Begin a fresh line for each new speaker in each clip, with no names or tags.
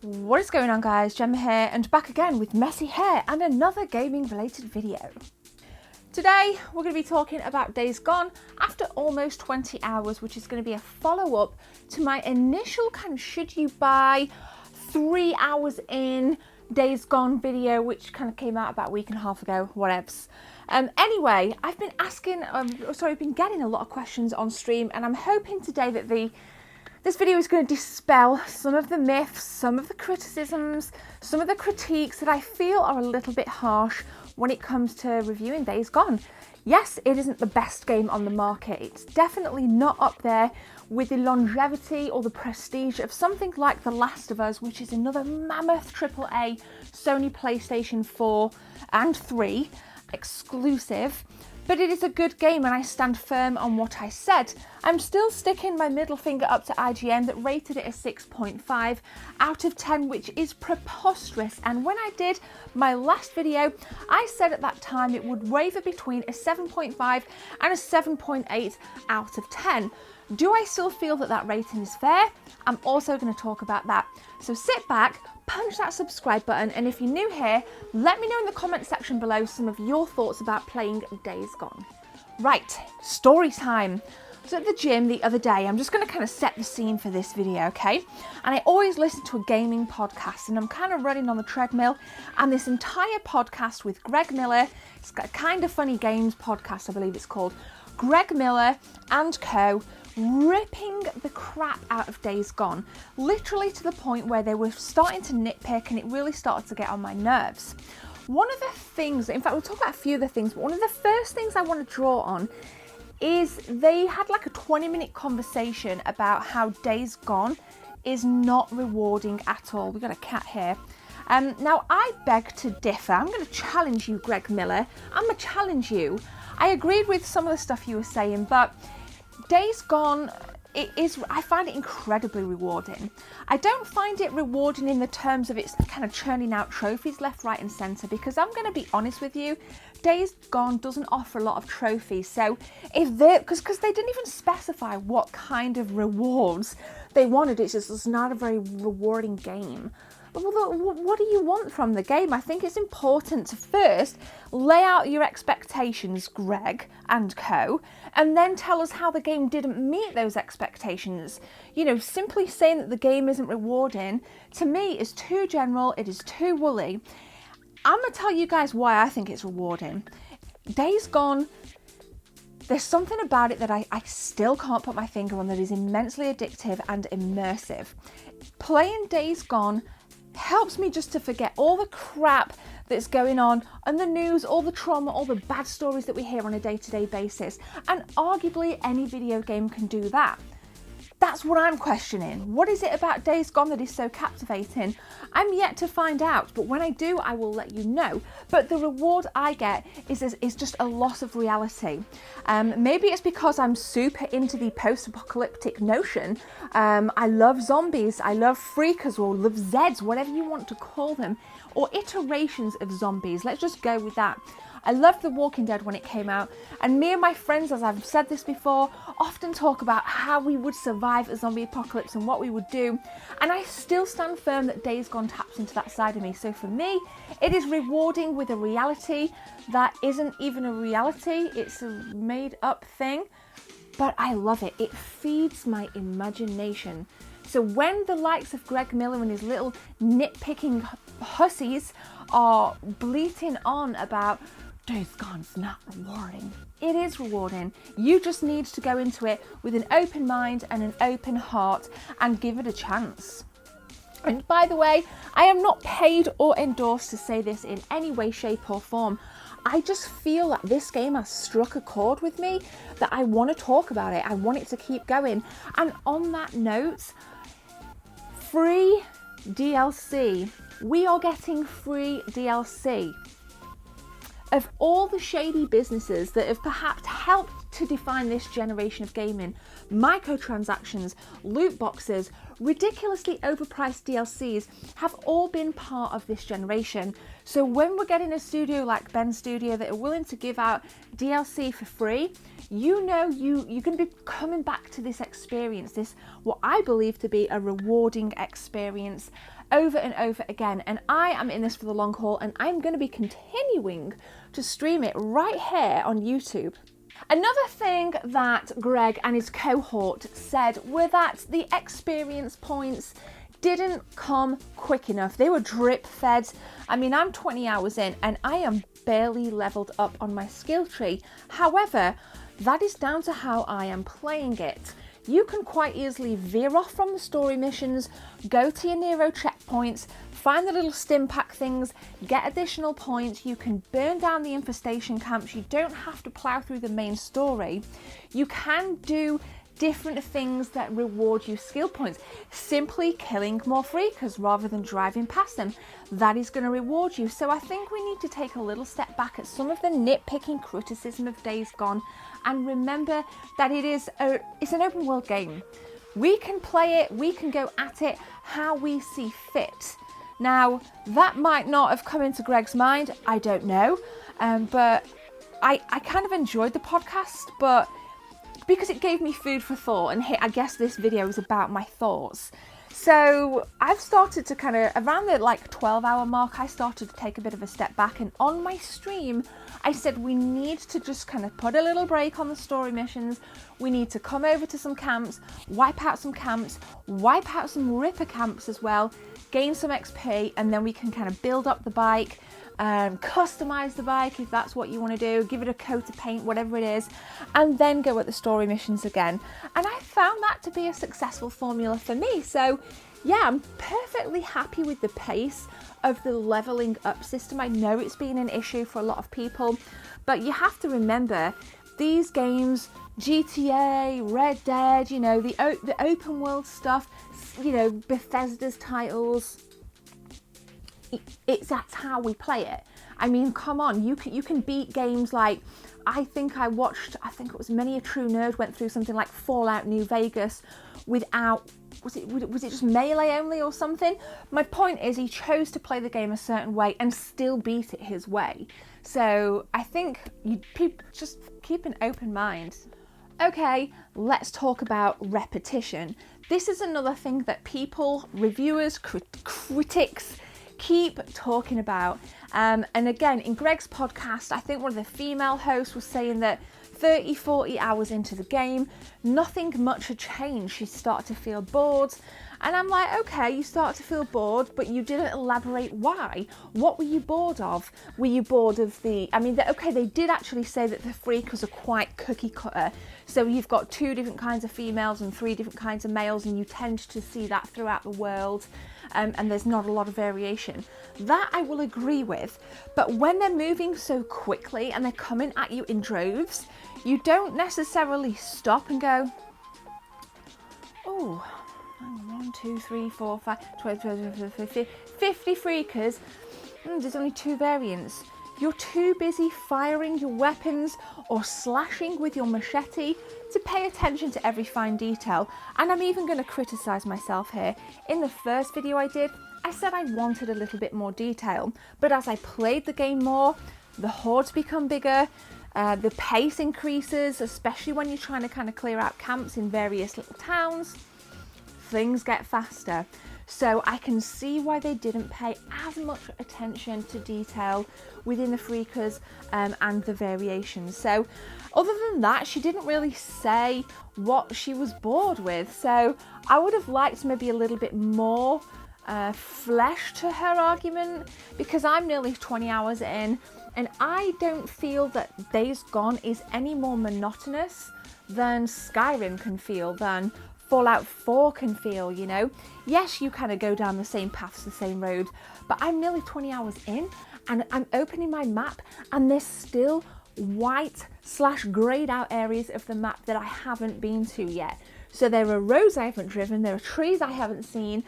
What is going on, guys? Gemma here, and back again with messy hair and another gaming related video. Today we're going to be talking about Days Gone after almost 20 hours, which is going to be a follow-up to my initial kind of should you buy 3 hours in Days Gone video, which kind of came out about a week and a half ago, whatevs. Anyway, I've been getting a lot of questions on stream, and I'm hoping today that this video is going to dispel some of the myths, some of the criticisms, some of the critiques that I feel are a little bit harsh when it comes to reviewing Days Gone. Yes, it isn't the best game on the market. It's definitely not up there with the longevity or the prestige of something like The Last of Us, which is another mammoth AAA Sony PlayStation 4 and 3 exclusive. But it is a good game, and I stand firm on what I said. I'm still sticking my middle finger up to IGN that rated it a 6.5 out of 10, which is preposterous. And when I did my last video, I said at that time it would waver between a 7.5 and a 7.8 out of 10. Do I still feel that that rating is fair? I'm also going to talk about that. So sit back, punch that subscribe button, and if you're new here, let me know in the comment section below some of your thoughts about playing Days Gone. Right, story time. I was at the gym the other day. I'm just going to kind of set the scene for this video, okay? And I always listen to a gaming podcast, and I'm kind of running on the treadmill, and this entire podcast with Greg Miller, it's got a kind of funny games podcast, I believe it's called, Greg Miller and co, ripping the crap out of Days Gone, literally to the point where they were starting to nitpick, and it really started to get on my nerves. One of the things, in fact we'll talk about a few of the things, but one of the first things I want to draw on is they had like a 20-minute conversation about how Days Gone is not rewarding at all. We've got a cat here. Now I beg to differ. I'm going to challenge you, Greg Miller. I'm going to challenge you. I agreed with some of the stuff you were saying, but Days Gone, I find it incredibly rewarding. I don't find it rewarding in the terms of it's kind of churning out trophies left, right and centre, because I'm going to be honest with you, Days Gone doesn't offer a lot of trophies. So because they didn't even specify what kind of rewards they wanted, it's not a very rewarding game. What do you want from the game? I think it's important to first lay out your expectations, Greg and co, and then tell us how the game didn't meet those expectations. You know, simply saying that the game isn't rewarding, to me, is too general, it is too woolly. I'm going to tell you guys why I think it's rewarding. Days Gone, there's something about it that I still can't put my finger on that is immensely addictive and immersive. Playing Days Gone helps me just to forget all the crap that's going on the news, all the trauma, all the bad stories that we hear on a day-to-day basis. And arguably any video game can do that. That's what I'm questioning. What is it about Days Gone that is so captivating? I'm yet to find out, but when I do, I will let you know. But the reward I get is just a loss of reality. Maybe it's because I'm super into the post-apocalyptic notion. I love zombies, I love freakers, or love Zeds, whatever you want to call them, or iterations of zombies. Let's just go with that. I loved The Walking Dead when it came out, and me and my friends, as I've said this before, often talk about how we would survive a zombie apocalypse and what we would do, and I still stand firm that Days Gone taps into that side of me. So for me, it is rewarding with a reality that isn't even a reality, it's a made up thing, but I love it. It feeds my imagination. So when the likes of Greg Miller and his little nitpicking hussies are bleating on about Days Gone's not rewarding, it is rewarding. You just need to go into it with an open mind and an open heart and give it a chance. And by the way, I am not paid or endorsed to say this in any way, shape or form. I just feel that this game has struck a chord with me, that I want to talk about it. I want it to keep going. And on that note, free DLC. We are getting free DLC. Of all the shady businesses that have perhaps helped to define this generation of gaming, microtransactions, loot boxes, ridiculously overpriced DLCs have all been part of this generation. So when we're getting a studio like Ben Studio that are willing to give out DLC for free, you know you're going to be coming back to this experience, this what I believe to be a rewarding experience, over and over again. And I am in this for the long haul, and I'm going to be continuing to stream it right here on YouTube. Another thing that Greg and his cohort said were that the experience points didn't come quick enough. They were drip fed. I mean, I'm 20 hours in and I am barely leveled up on my skill tree. However, that is down to how I am playing it. You can quite easily veer off from the story missions, go to your Nero checkpoints, find the little stim pack things, get additional points. You can burn down the infestation camps. You don't have to plow through the main story. You can do different things that reward you skill points. Simply killing more freakers rather than driving past them, that is going to reward you. So I think we need to take a little step back at some of the nitpicking criticism of Days Gone and remember that it's an open world game. We can play it, we can go at it how we see fit. Now, that might not have come into Greg's mind, I don't know, but I kind of enjoyed the podcast, but because it gave me food for thought, and I guess this video is about my thoughts. So I've started to kind of, around the 12-hour mark, I started to take a bit of a step back, and on my stream, I said we need to just kind of put a little break on the story missions. We need to come over to some camps, wipe out some Ripper camps as well, gain some XP, and then we can kind of build up the bike, customize the bike if that's what you want to do, give it a coat of paint, whatever it is, and then go at the story missions again. And I found that to be a successful formula for me. So yeah, I'm perfectly happy with the pace of the leveling up system. I know it's been an issue for a lot of people, but you have to remember these games, GTA, Red Dead, you know, the open world stuff, you know, Bethesda's titles, that's how we play it. I mean, come on, you can beat games like, I think it was Many a True Nerd went through something like Fallout New Vegas without, was it just melee only or something? My point is, he chose to play the game a certain way and still beat it his way. So I think people just keep an open mind. Okay, let's talk about repetition. This is another thing that people, reviewers, critics, keep talking about. And again, in Greg's podcast, I think one of the female hosts was saying that 30, 40 hours into the game, nothing much had changed. She started to feel bored. And I'm like, okay, you start to feel bored, but you didn't elaborate why. What were you bored of? Were you bored of they did actually say that the freakers are quite cookie cutter. So you've got 2 different kinds of females and 3 different kinds of males, and you tend to see that throughout the world. And there's not a lot of variation. That I will agree with. But when they're moving so quickly and they're coming at you in droves, you don't necessarily stop and go, oh, 1, 2, 3, 4, 5, 12, 50 freakers. There's only 2 variants. You're too busy firing your weapons or slashing with your machete to pay attention to every fine detail. And I'm even going to criticize myself here. In the first video I did, I said I wanted a little bit more detail, but as I played the game more, the hordes become bigger, the pace increases, especially when you're trying to kind of clear out camps in various little towns, things get faster. So I can see why they didn't pay as much attention to detail within the freakers and the variations. So other than that, she didn't really say what she was bored with. So I would have liked maybe a little bit more flesh to her argument, because I'm nearly 20 hours in and I don't feel that Days Gone is any more monotonous than Skyrim can feel, than Fallout 4 can feel, you know. Yes, you kind of go down the same paths, the same road, but I'm nearly 20 hours in and I'm opening my map and there's still white/greyed out areas of the map that I haven't been to yet. So there are roads I haven't driven, there are trees I haven't seen,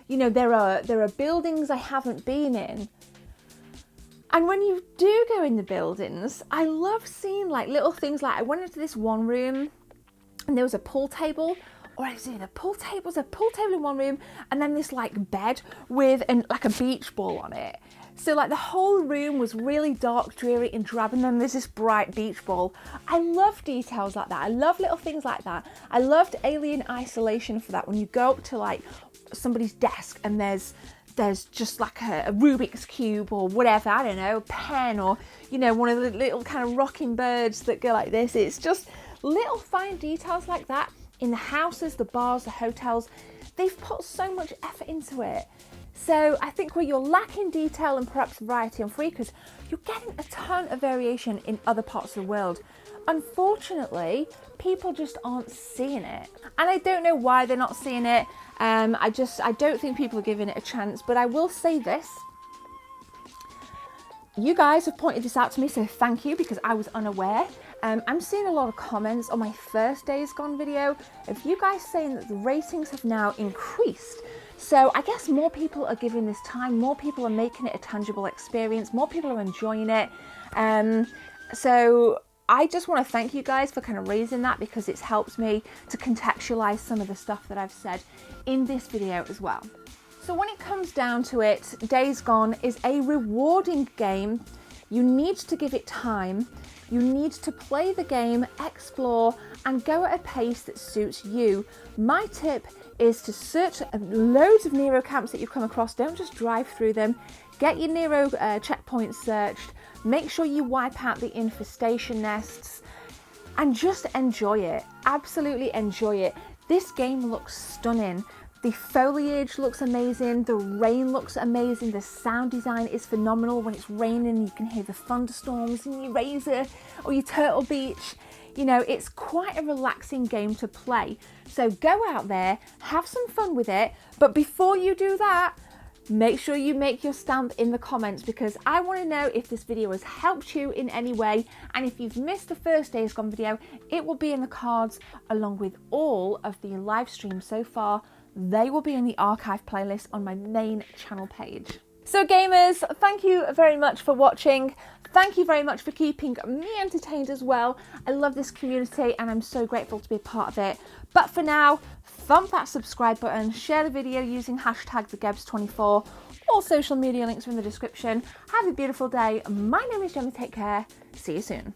you know, there are buildings I haven't been in. And when you do go in the buildings, I love seeing like little things, like I went into this one room and there was a pool table. Or I see the pool table in one room, and then this like bed with like a beach ball on it. So like the whole room was really dark, dreary and drab, and then there's this bright beach ball. I love details like that. I love little things like that. I loved Alien Isolation for that, when you go up to like somebody's desk and there's there's just like a Rubik's Cube or whatever, I don't know, a pen, or, you know, one of the little kind of rocking birds that go like this. It's just little fine details like that in the houses, the bars, the hotels. They've put so much effort into it. So I think where you're lacking detail and perhaps variety on Freakers, you're getting a ton of variation in other parts of the world. Unfortunately, people just aren't seeing it. And I don't know why they're not seeing it. I don't think people are giving it a chance, but I will say this. You guys have pointed this out to me, so thank you, because I was unaware. I'm seeing a lot of comments on my first Days Gone video of you guys saying that the ratings have now increased. So I guess more people are giving this time, more people are making it a tangible experience, more people are enjoying it. So I just want to thank you guys for kind of raising that, because it's helped me to contextualize some of the stuff that I've said in this video as well. So when it comes down to it, Days Gone is a rewarding game. You need to give it time. You need to play the game, explore, and go at a pace that suits you. My tip is to search loads of Nero camps that you come across. Don't just drive through them. Get your Nero checkpoints searched. Make sure you wipe out the infestation nests and just enjoy it. Absolutely enjoy it. This game looks stunning. The foliage looks amazing, the rain looks amazing, the sound design is phenomenal. When it's raining, you can hear the thunderstorms in your Razor or your Turtle Beach. You know, it's quite a relaxing game to play. So go out there, have some fun with it, but before you do that, make sure you make your stamp in the comments, because I want to know if this video has helped you in any way. And if you've missed the first Days Gone video, it will be in the cards along with all of the live streams so far. They will be in the archive playlist on my main channel page. So gamers, thank you very much for watching. Thank you very much for keeping me entertained as well. I love this community and I'm so grateful to be a part of it. But for now, thump that subscribe button, share the video using hashtag TheGebs24. All social media links are in the description. Have a beautiful day. My name is Gemma. Take care. See you soon.